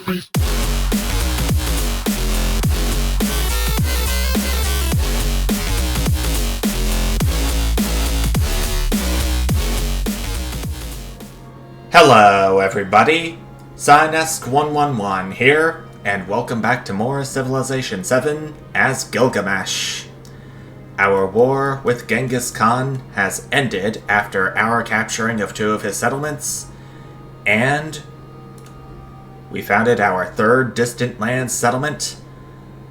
Hello everybody, Sinesk111 here, and welcome back to more Civilization VII as Gilgamesh. Our war with Genghis Khan has ended after our capturing of 2 of his settlements, and we founded our 3rd distant land settlement,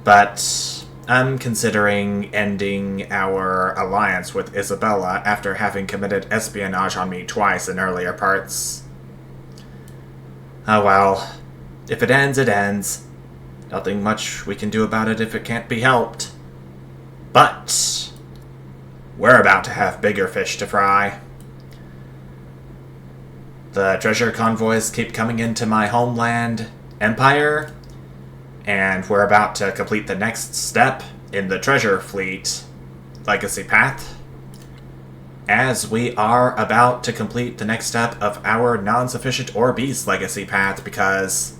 but I'm considering ending our alliance with Isabella after having committed espionage on me twice in earlier parts. Oh well, if it ends, it ends. Nothing much we can do about it if it can't be helped. But we're about to have bigger fish to fry. The treasure convoys keep coming into my homeland empire, and we're about to complete the next step in the treasure fleet legacy path, as we are about to complete the next step of our non-sufficient or beast legacy path, because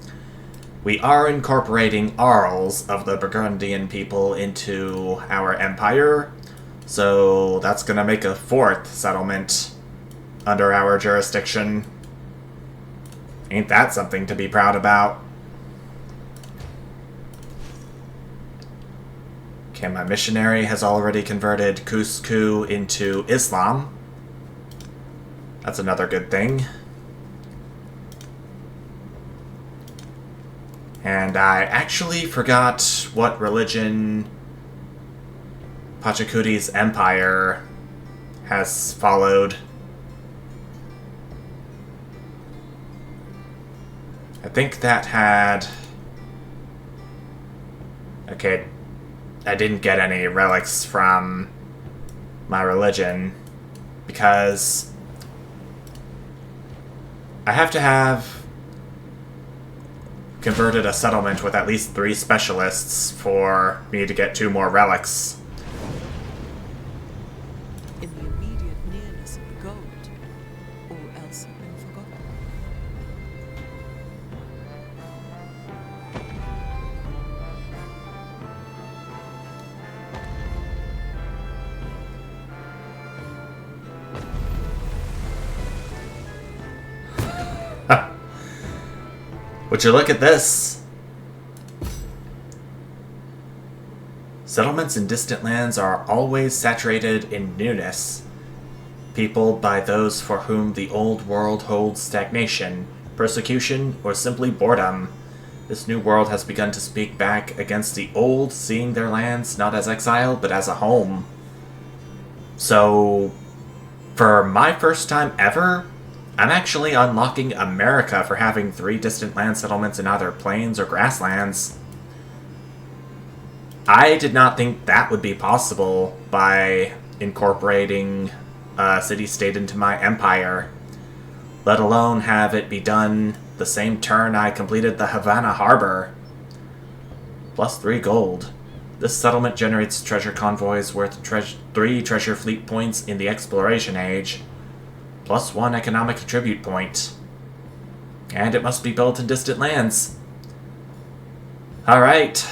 we are incorporating Arls of the Burgundian people into our empire, so that's going to make a 4th settlement under our jurisdiction. Ain't that something to be proud about? Okay, my missionary has already converted Cusco into Islam. That's another good thing. And I actually forgot what religion Pachacuti's empire has followed. I think that had... Okay, I didn't get any relics from my religion, because I have to have converted a settlement with at least 3 specialists for me to get 2 more relics. In the immediate nearness of the gold, all else had been forgotten. Would you look at this? Settlements in distant lands are always saturated in newness, peopled by those for whom the old world holds stagnation, persecution, or simply boredom. This new world has begun to speak back against the old, seeing their lands not as exile, but as a home. So, for my first time ever, I'm actually unlocking America for having 3 distant land settlements in either plains or grasslands. I did not think that would be possible by incorporating a city-state into my empire, let alone have it be done the same turn I completed the Havana Harbor. Plus 3 gold. This settlement generates treasure convoys worth 3 treasure fleet points in the exploration age, plus 1 economic attribute point. And it must be built in distant lands. Alright.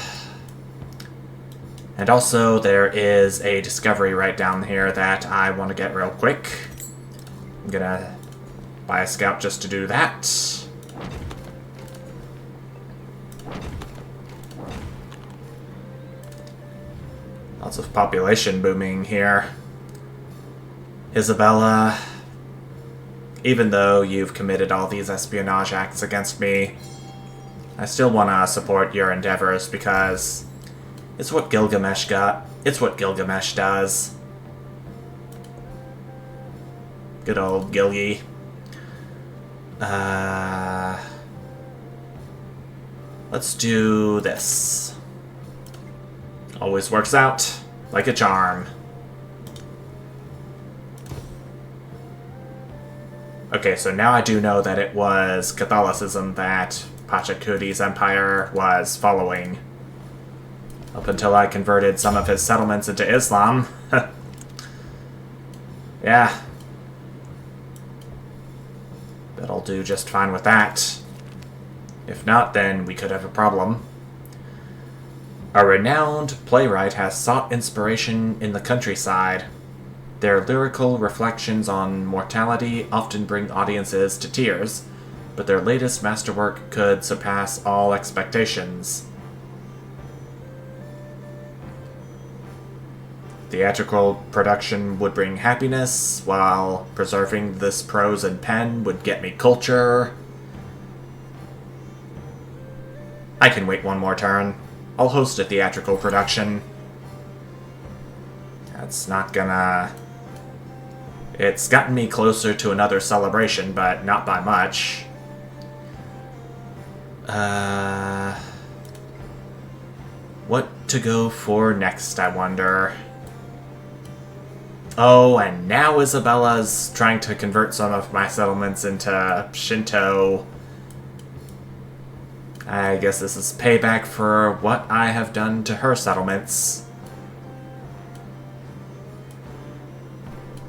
And also, there is a discovery right down here that I want to get real quick. I'm gonna buy a scout just to do that. Lots of population booming here. Isabella, even though you've committed all these espionage acts against me, I still want to support your endeavors, because it's what Gilgamesh got. It's what Gilgamesh does. Good old Gilgy. Let's do this. Always works out like a charm. Okay, so now I do know that it was Catholicism that Pachacuti's empire was following. Up until I converted some of his settlements into Islam. Yeah. That'll do just fine with that. If not, then we could have a problem. A renowned playwright has sought inspiration in the countryside. Their lyrical reflections on mortality often bring audiences to tears, but their latest masterwork could surpass all expectations. Theatrical production would bring happiness, while preserving this prose and pen would get me culture. I can wait one more turn. I'll host a theatrical production. That's not gonna... It's gotten me closer to another celebration, but not by much. What to go for next, I wonder? Oh, and now Isabella's trying to convert some of my settlements into Shinto. I guess this is payback for what I have done to her settlements.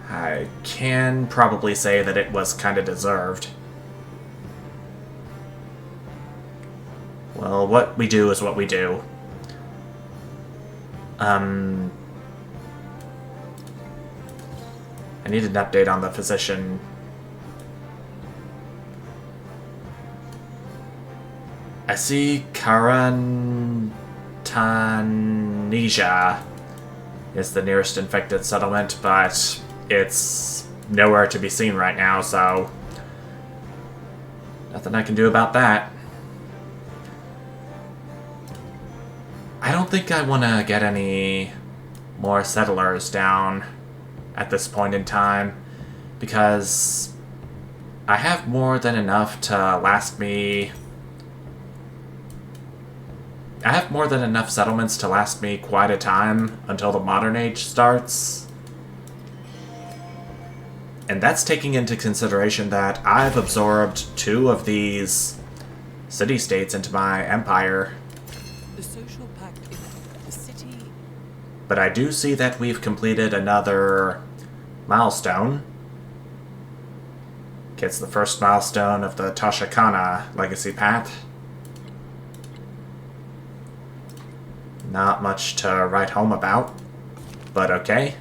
I can probably say that it was kind of deserved. Well, what we do is what we do. I need an update on the physician. I see Karantanesia is the nearest infected settlement, but it's nowhere to be seen right now, so nothing I can do about that. I don't think I want to get any more settlers down at this point in time, because I have more than enough to last me... I have more than enough settlements to last me quite a time until the modern age starts. And that's taking into consideration that I've absorbed 2 of these city-states into my empire. The social pact in the city. But I do see that we've completed another milestone. It's the first milestone of the Toshikana legacy path. Not much to write home about, but okay.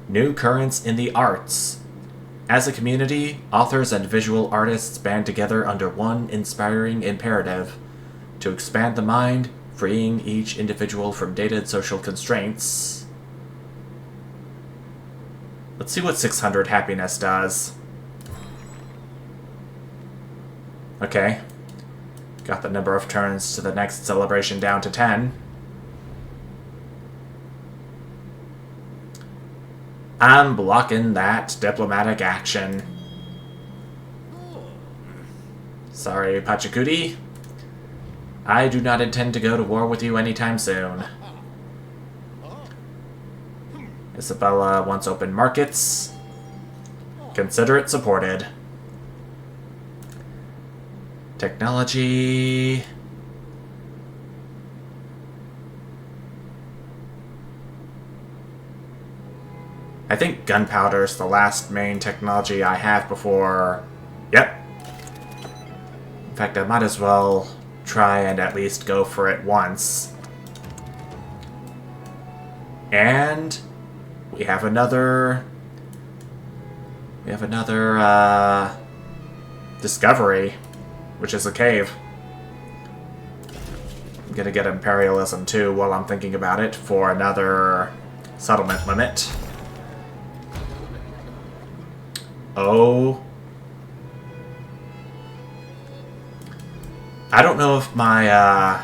New currents in the arts. As a community, authors and visual artists band together under one inspiring imperative: to expand the mind, freeing each individual from dated social constraints. Let's see what 600 happiness does. Okay. Got the number of turns to the next celebration down to 10. I'm blocking that diplomatic action. Sorry, Pachikuti. I do not intend to go to war with you anytime soon. Isabella wants open markets. Consider it supported. Technology. I think gunpowder's the last main technology I have before... Yep. In fact, I might as well try and at least go for it once. And we have another... discovery, which is a cave. I'm gonna get imperialism too while I'm thinking about it for another settlement limit. Oh. I don't know if my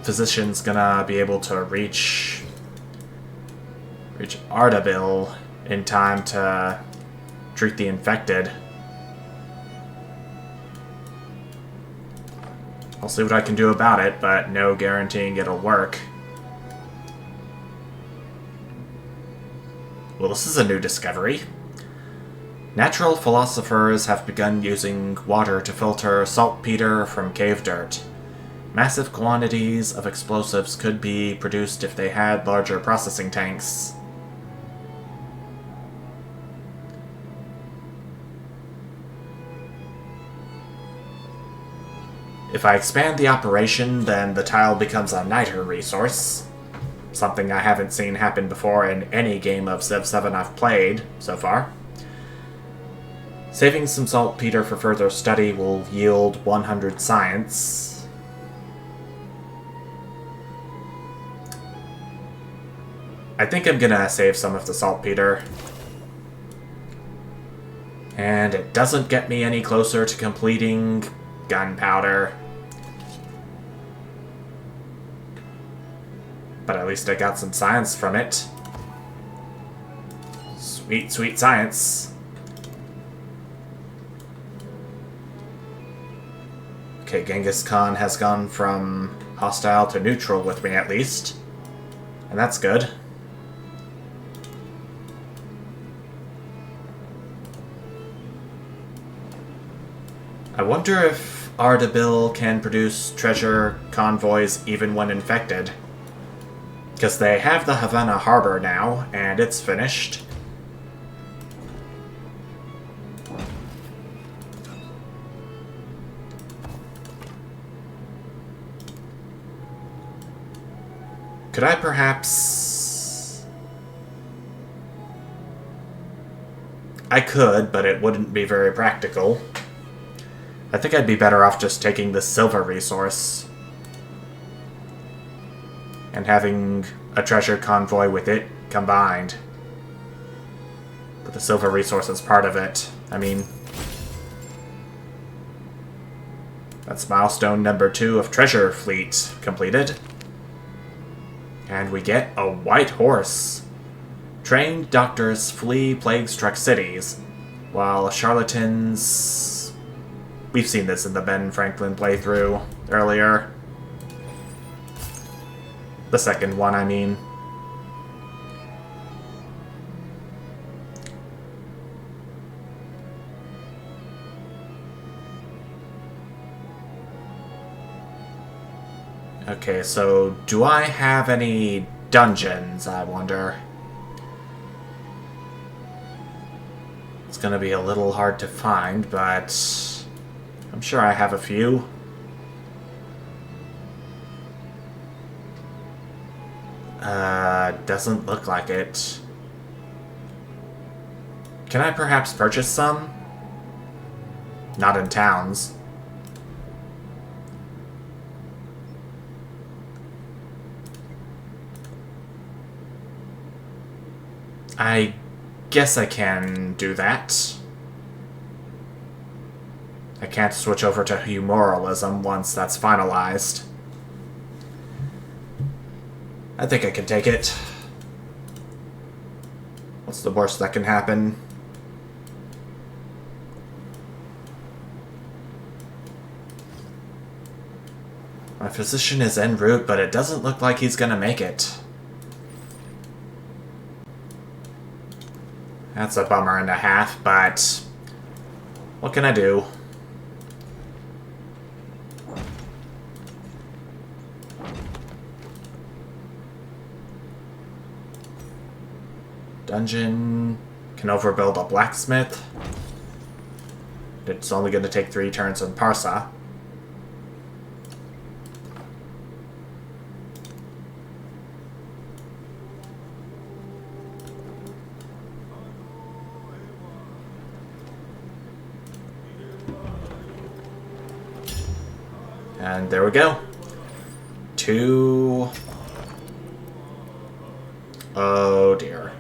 physician's gonna be able to reach Ardabil in time to treat the infected. I'll see what I can do about it, but no guaranteeing it'll work. Well, this is a new discovery. Natural philosophers have begun using water to filter saltpeter from cave dirt. Massive quantities of explosives could be produced if they had larger processing tanks. If I expand the operation, then the tile becomes a niter resource. Something I haven't seen happen before in any game of Civ 7 I've played so far. Saving some saltpeter for further study will yield 100 science. I think I'm gonna save some of the saltpeter. And it doesn't get me any closer to completing gunpowder. But at least I got some science from it. Sweet, sweet science. Okay, Genghis Khan has gone from hostile to neutral with me at least. And that's good. I wonder if Ardabil can produce treasure convoys even when infected. Because they have the Havana Harbor now, and it's finished. Could I perhaps... I could, but it wouldn't be very practical. I think I'd be better off just taking the silver resource and having a treasure convoy with it combined. But the silver resource is part of it. I mean, that's milestone number 2 of Treasure Fleet completed. And we get a white horse. Trained doctors flee plague-struck cities, while charlatans... We've seen this in the Ben Franklin playthrough earlier. The second one, I mean. Okay, so do I have any dungeons, I wonder? It's gonna be a little hard to find, but I'm sure I have a few. Doesn't look like it. Can I perhaps purchase some? Not in towns. I guess I can do that. I can't switch over to humoralism once that's finalized. I think I can take it. What's the worst that can happen? My physician is en route, but it doesn't look like he's gonna make it. That's a bummer and a half, but what can I do? Dungeon can overbuild a blacksmith. It's only going to take 3 turns on Parsa. And there we go. 2. Oh dear.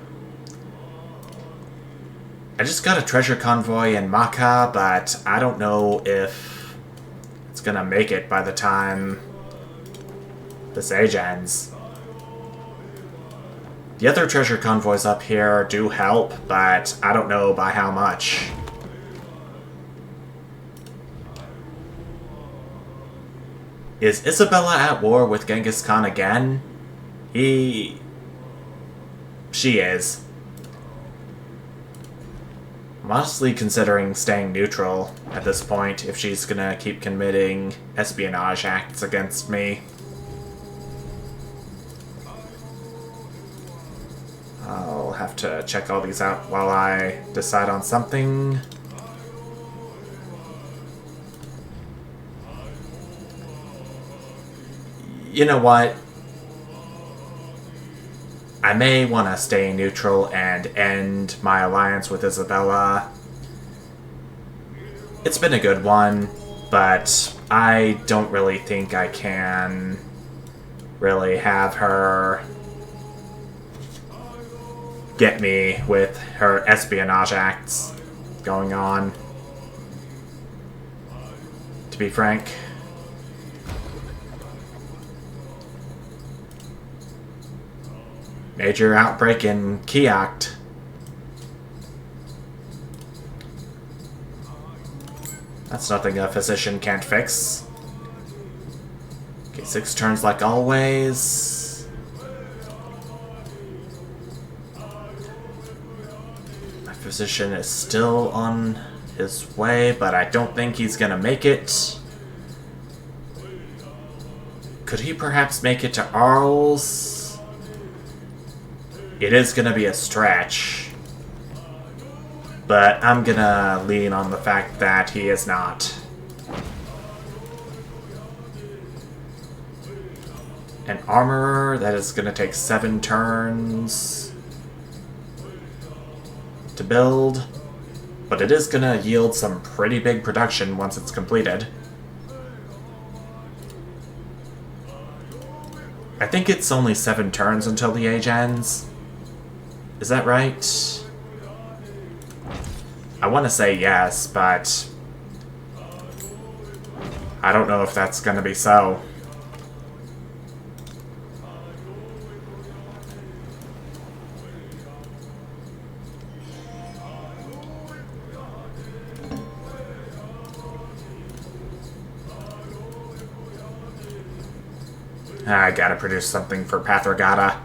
I just got a treasure convoy in Maka, but I don't know if it's gonna make it by the time this age ends. The other treasure convoys up here do help, but I don't know by how much. Is Isabella at war with Genghis Khan again? She is. I'm honestly considering staying neutral at this point if she's gonna keep committing espionage acts against me. I'll have to check all these out while I decide on something. You know what? I may want to stay neutral and end my alliance with Isabella. It's been a good one, but I don't really think I can really have her get me with her espionage acts going on, to be frank. Major outbreak in Kiacht. That's nothing a physician can't fix. Okay, 6 turns like always. My physician is still on his way, but I don't think he's gonna make it. Could he perhaps make it to Arles? It is gonna be a stretch, but I'm gonna lean on the fact that he is not. An armorer that is gonna take 7 turns to build, but it is gonna yield some pretty big production once it's completed. I think it's only 7 turns until the age ends. Is that right? I want to say yes, but I don't know if that's going to be so. I gotta produce something for Pathragata.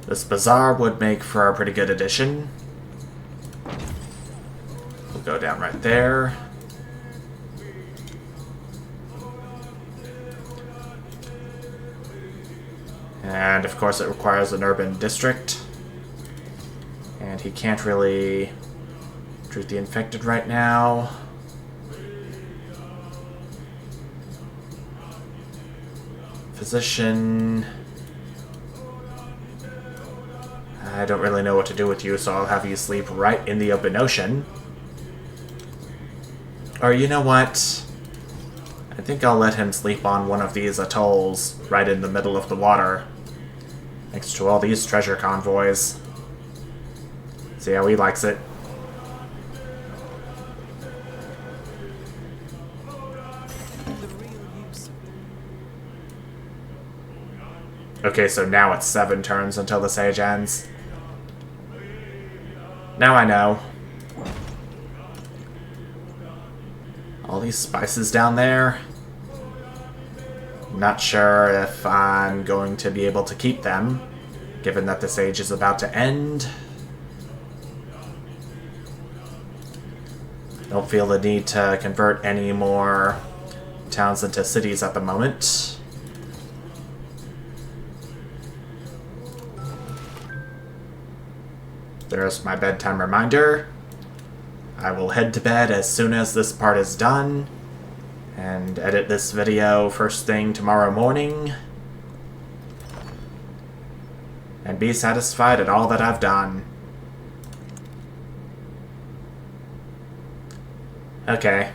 This bazaar would make for a pretty good addition. We'll go down right there. And of course it requires an urban district. And he can't really treat the infected right now. Physician. I don't really know what to do with you, so I'll have you sleep right in the open ocean. Or you know what? I think I'll let him sleep on one of these atolls right in the middle of the water, next to all these treasure convoys. See how he likes it. Okay, so now it's 7 turns until the sage ends. Now I know. All these spices down there. Not sure if I'm going to be able to keep them, given that this age is about to end. Don't feel the need to convert any more towns into cities at the moment. There's my bedtime reminder. I will head to bed as soon as this part is done, and edit this video first thing tomorrow morning, and be satisfied at all that I've done. Okay.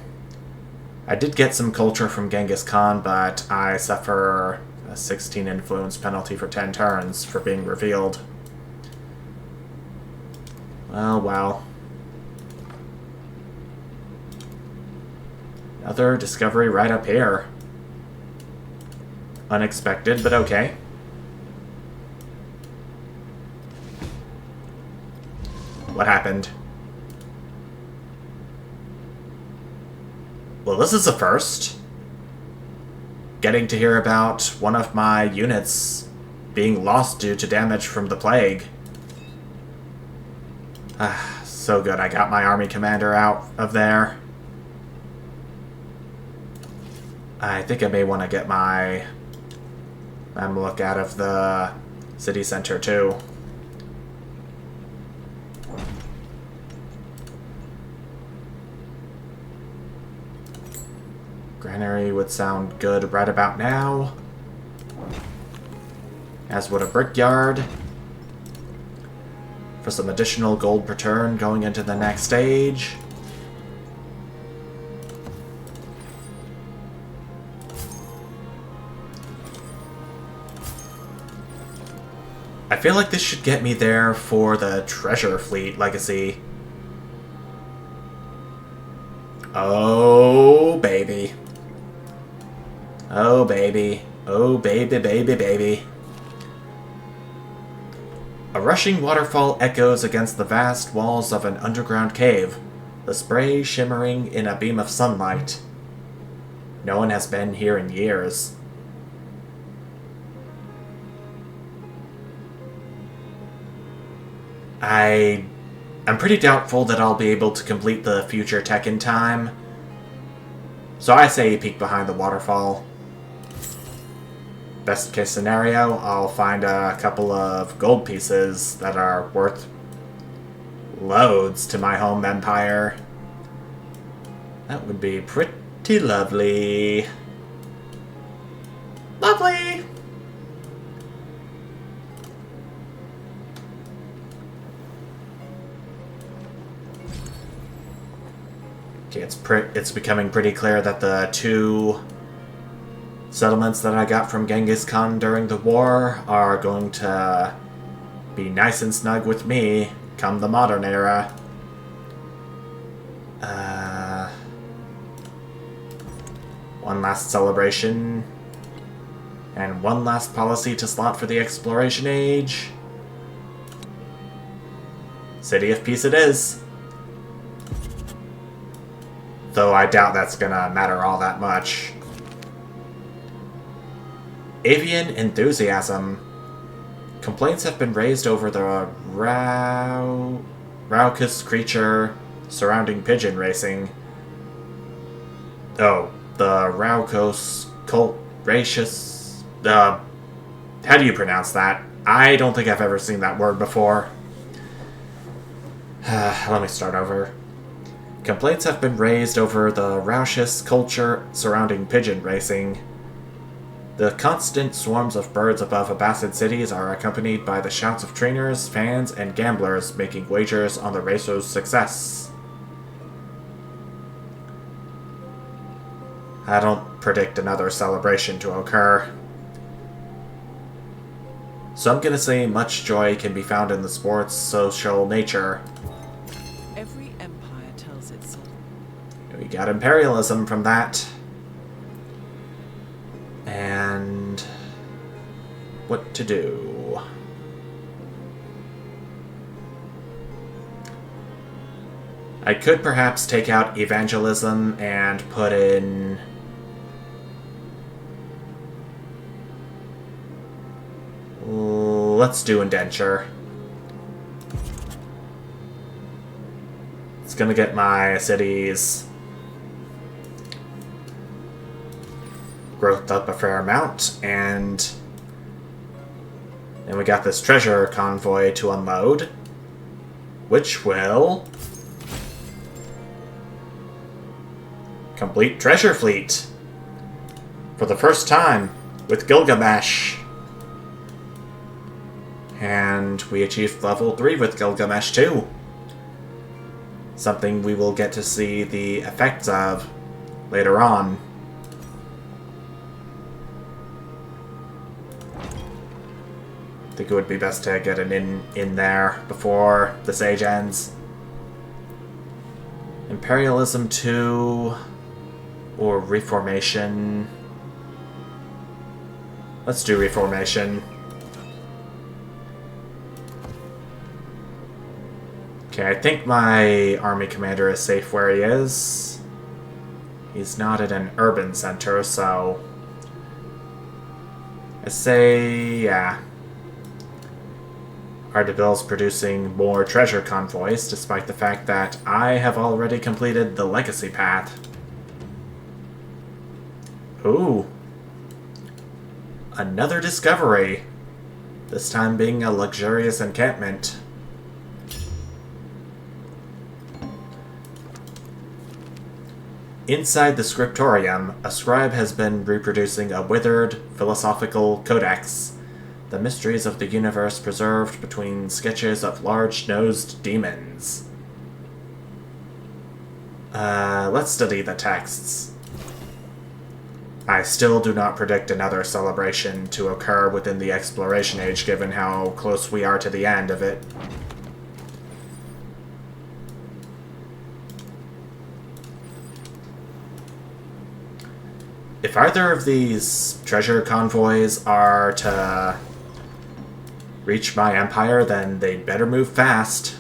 I did get some culture from Genghis Khan, but I suffer a 16 influence penalty for 10 turns for being revealed. Well. Another discovery right up here. Unexpected, but okay. What happened? Well, this is a first. Getting to hear about one of my units being lost due to damage from the plague. So good, I got my army commander out of there. I think I may want to get my Mamluk out of the city center too. Granary would sound good right about now. As would a brickyard. For some additional gold per turn going into the next stage. I feel like this should get me there for the Treasure Fleet Legacy. Oh, baby. Oh, baby. Oh, baby, baby, baby. A rushing waterfall echoes against the vast walls of an underground cave, the spray shimmering in a beam of sunlight. No one has been here in years. I'm pretty doubtful that I'll be able to complete the future tech in time. So I say peek behind the waterfall. Best case scenario, I'll find a couple of gold pieces that are worth loads to my home empire. That would be pretty lovely. Lovely! Okay, it's becoming pretty clear that the two settlements that I got from Genghis Khan during the war are going to be nice and snug with me come the modern era. One last celebration. And one last policy to slot for the exploration age. City of Peace it is. Though I doubt that's gonna matter all that much. Avian enthusiasm. Complaints have been raised over the raucous creature surrounding pigeon racing. Oh, the raucous racious. How do you pronounce that? I don't think I've ever seen that word before. Let me start over. Complaints have been raised over the raucous culture surrounding pigeon racing. The constant swarms of birds above Abbasid cities are accompanied by the shouts of trainers, fans, and gamblers making wagers on the racers' success. I don't predict another celebration to occur. So I'm gonna say much joy can be found in the sport's social nature. Every empire tells it so. We got imperialism from that. And what to do? I could perhaps take out evangelism and put in let's do indenture. It's gonna get my cities growth up a fair amount, and then we got this treasure convoy to unload, which will complete treasure fleet for the first time with Gilgamesh. And we achieved level 3 with Gilgamesh too. Something we will get to see the effects of later on. I think it would be best to get an in there before the sage ends. Imperialism 2 or Reformation. Let's do Reformation. Okay, I think my army commander is safe where he is. He's not at an urban center, so I say, yeah. Ardebill's producing more treasure convoys, despite the fact that I have already completed the legacy path. Ooh. Another discovery. This time being a luxurious encampment. Inside the scriptorium, a scribe has been reproducing a withered philosophical codex, the mysteries of the universe preserved between sketches of large-nosed demons. Let's study the texts. I still do not predict another celebration to occur within the Exploration Age, given how close we are to the end of it. If either of these treasure convoys are to reach my empire, then they'd better move fast.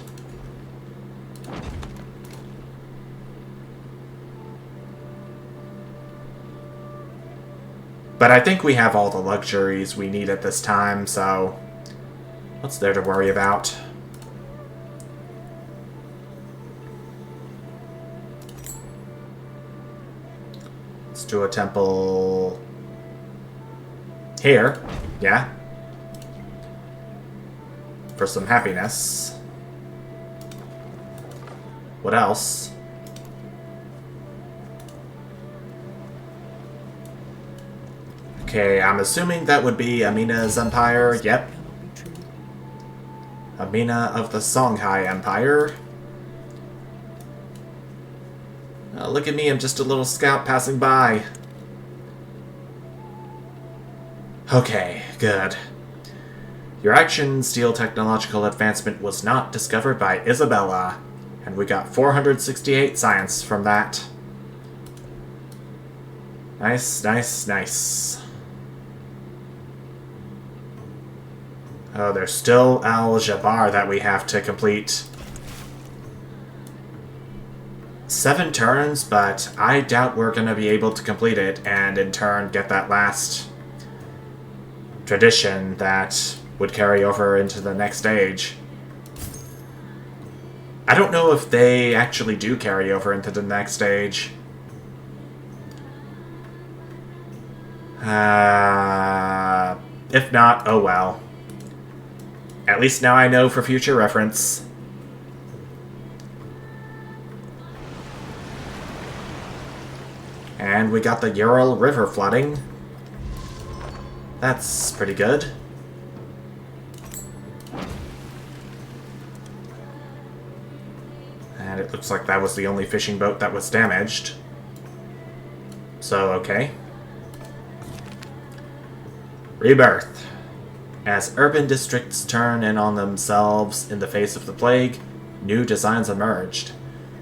But I think we have all the luxuries we need at this time, so what's there to worry about? Let's do a temple here, yeah, for some happiness. What else? Okay, I'm assuming that would be Amina's empire. Yep. Amina of the Songhai Empire. Oh, look at me, I'm just a little scout passing by. Okay, good. Your action steel technological advancement was not discovered by Isabella, and we got 468 science from that. Nice, nice, nice. Oh, there's still Al-Jabbar that we have to complete. 7 turns, but I doubt we're going to be able to complete it and in turn get that last tradition that would carry over into the next age. I don't know if they actually do carry over into the next stage. If not, oh well. At least now I know for future reference. And we got the Ural River flooding. That's pretty good. And it looks like that was the only fishing boat that was damaged. So, okay. Rebirth. As urban districts turn in on themselves in the face of the plague, new designs emerged.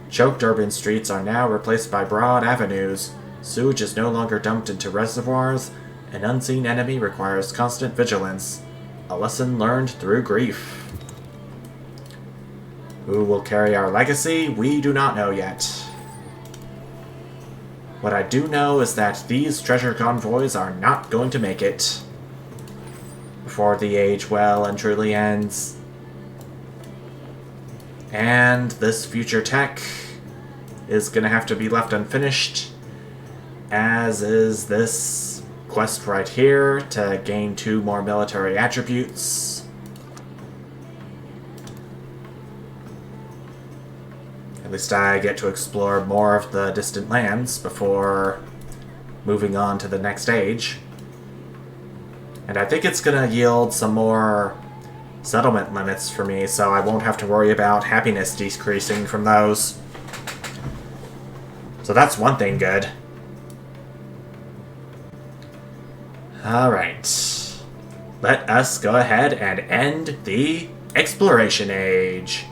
Choked urban streets are now replaced by broad avenues. Sewage is no longer dumped into reservoirs. An unseen enemy requires constant vigilance. A lesson learned through grief. Who will carry our legacy? We do not know yet. What I do know is that these treasure convoys are not going to make it before the age well and truly ends. And this future tech is gonna have to be left unfinished, as is this quest right here to gain 2 more military attributes. At least I get to explore more of the distant lands before moving on to the next age. And I think it's gonna yield some more settlement limits for me, so I won't have to worry about happiness decreasing from those. So that's one thing good. Alright. Let us go ahead and end the Exploration Age.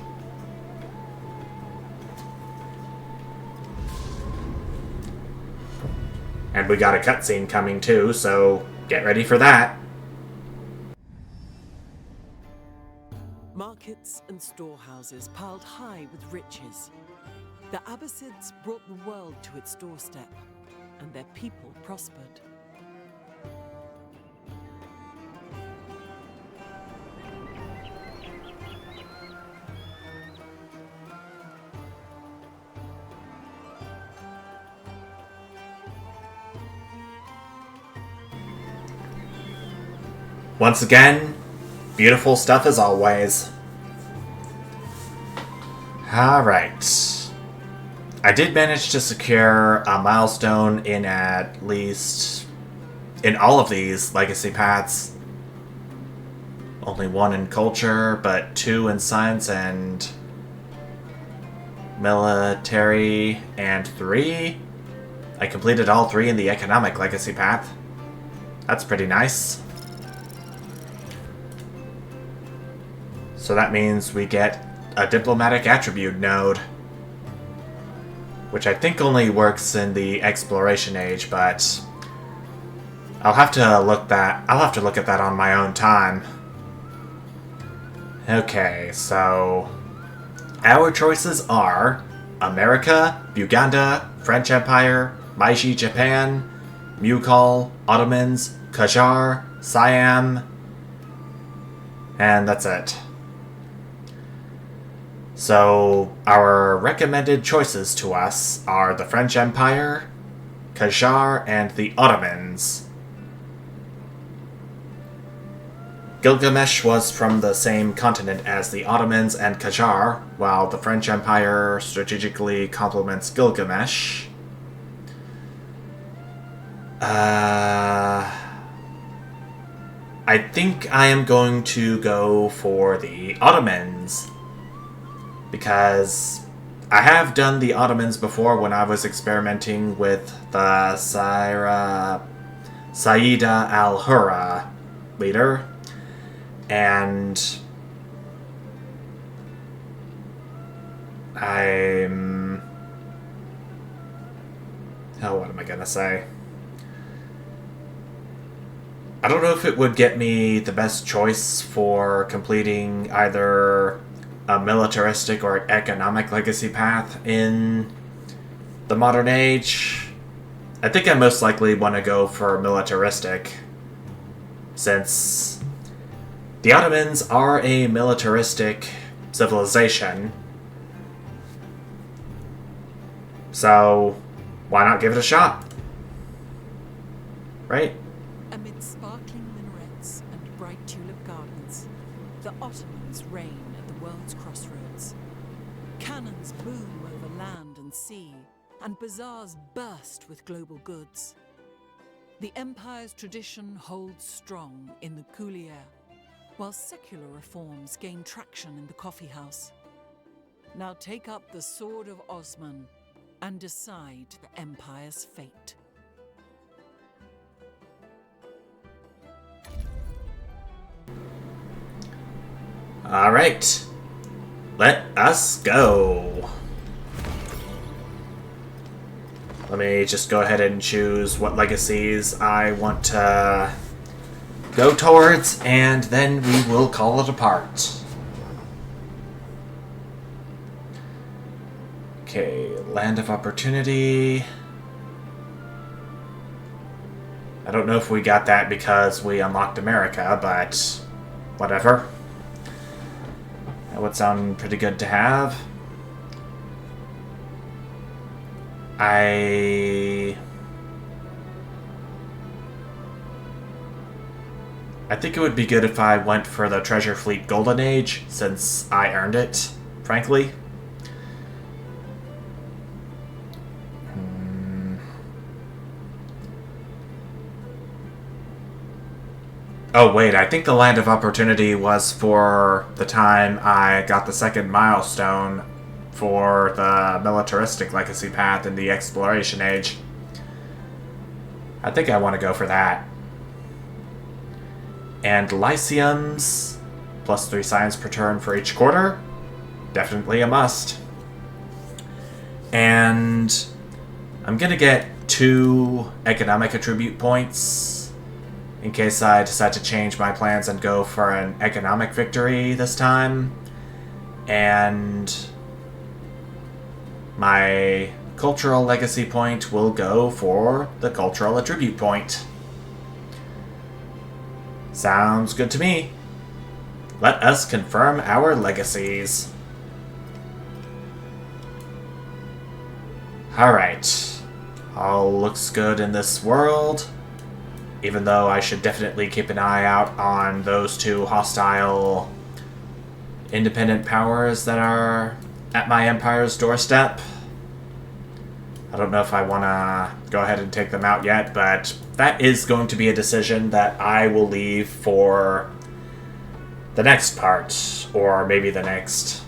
And we got a cutscene coming too, so get ready for that. Markets and storehouses piled high with riches. The Abbasids brought the world to its doorstep, and their people prospered. Once again, beautiful stuff as always. Alright. I did manage to secure a milestone in at least in all of these legacy paths. Only 1 in culture, but 2 in science and military, and 3. I completed all 3 in the economic legacy path. That's pretty nice. So that means we get a diplomatic attribute node, which I think only works in the exploration age, but I'll have to look at that on my own time. Okay, so our choices are America, Uganda, French Empire, Meiji Japan, Mughal, Ottomans, Qajar, Siam, and that's it. So our recommended choices to us are the French Empire, Qajar, and the Ottomans. Gilgamesh was from the same continent as the Ottomans and Qajar, while the French Empire strategically complements Gilgamesh. I think I am going to go for the Ottomans, because I have done the Ottomans before when I was experimenting with the Saida al-Hurra leader, and what am I gonna say? I don't know if it would get me the best choice for completing either a militaristic or economic legacy path in the modern age. I think I most likely want to go for militaristic, since the Ottomans are a militaristic civilization. So why not give it a shot? Right? Amid sparkling minarets and bright tulip gardens, the Ottomans reign at the world's crossroads. Cannons boom over land and sea, and bazaars burst with global goods. The empire's tradition holds strong in the coulier, while secular reforms gain traction in the coffee house. Now take up the sword of Osman and decide the empire's fate. Alright, let us go. Let me just go ahead and choose what legacies I want to go towards, and then we will call it apart. Okay, Land of Opportunity. I don't know if we got that because we unlocked America, but whatever. That would sound pretty good to have. I think it would be good if I went for the Treasure Fleet Golden Age, since I earned it, frankly. Oh wait, I think the Land of Opportunity was for the time I got the second milestone for the militaristic legacy path in the exploration age. I think I want to go for that. And Lyceums, plus 3 science per turn for each quarter. Definitely a must. And I'm gonna get 2 economic attribute points in case I decide to change my plans and go for an economic victory this time. And my cultural legacy point will go for the cultural attribute point. Sounds good to me. Let us confirm our legacies. Alright. All looks good in this world. Even though I should definitely keep an eye out on those 2 hostile independent powers that are at my empire's doorstep. I don't know if I want to go ahead and take them out yet, but that is going to be a decision that I will leave for the next part, or maybe the next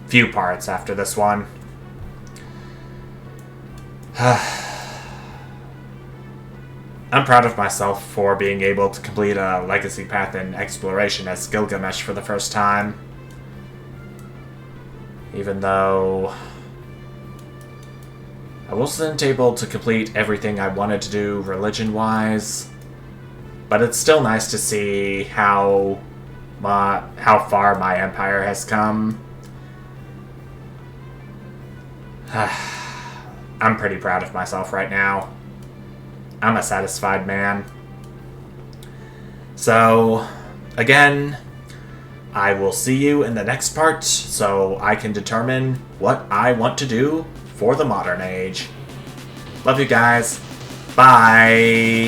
few parts after this one. I'm proud of myself for being able to complete a legacy path in exploration as Gilgamesh for the first time. Even though I wasn't able to complete everything I wanted to do religion-wise, but it's still nice to see how far my empire has come. I'm pretty proud of myself right now. I'm a satisfied man. So, again, I will see you in the next part so I can determine what I want to do for the modern age. Love you guys. Bye.